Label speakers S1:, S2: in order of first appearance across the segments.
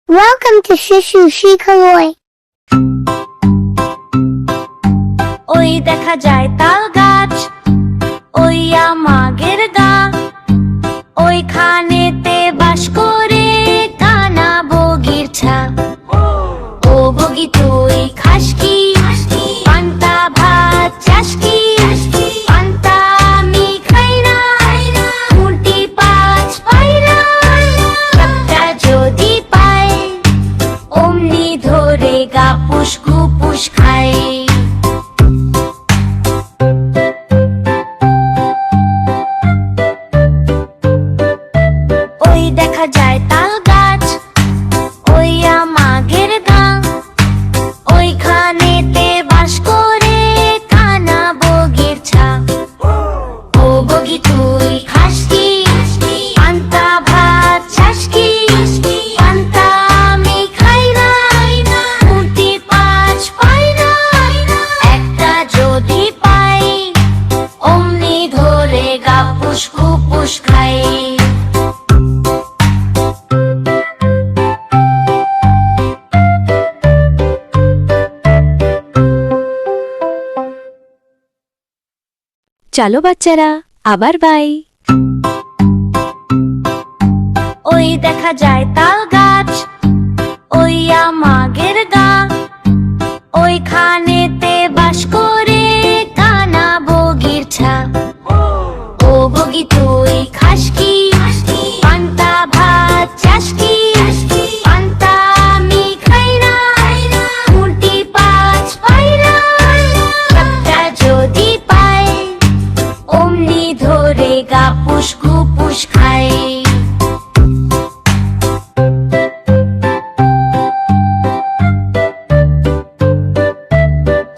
S1: Welcome to Shishu Shikaloi.
S2: ওই দেখা যায় তাল গাছ, ওই আমাগের গা, ওইখানেতে বাস করে কানা বগির ছা। ও বগি তুই খাস কি? পান্তা ভাত চাস কি? পান্তা আমি খাই না, মুরগি পাঁচ পাই না। একটা যদি পাই অমনি ধরে গা পুস গুপুস খাই। ওই দেখা যায় তাল গাছ, ওই আমাগের গা, ওইখানেতে বাস করে কানা বগির ছা। ও বগি তুই খাস কি? পান্তা ভাত চাস কি? পান্তা আমি খাই না, মুরগি পাঁচ পাই না। একটা যদি পাই অমনি ধরে গা পুস গুপুস খাই।
S3: চলো বাচ্চারা, আবার বাই।
S2: ওই দেখা যায় তাল গাছ, ওই আমাগের গা, ওইখানেতে বাস করে কানা বগির ছা। ও বগি তুই খাস কি? পান্তা ভাত চাস কি? পান্তা আমি খাই না, মুরগি পাঁচ পাই না। একটা যদি পাই অমনি ধরে গা পুস গুপুস খাই।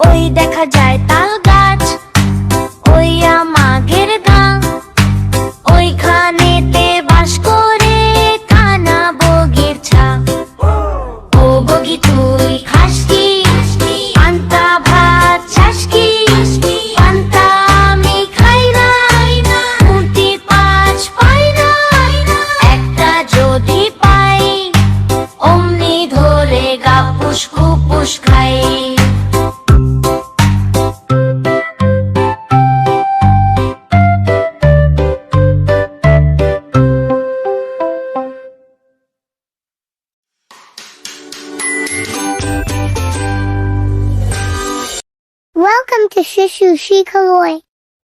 S2: ওই দেখা যায় তাল গাছ, ওই আমাগের গা, ওইখানেতে বাস করে কানা বগির ছা। ও বগি তুই খাস কি? পান্তা ভাত চাস কি? পান্তা আমি খাই না, মুরগি পাঁচ পাই না। একটা যদি পাই অমনি ধরে গা পুস গুপুস খাই।
S1: Welcome to Shishu Shikaloi.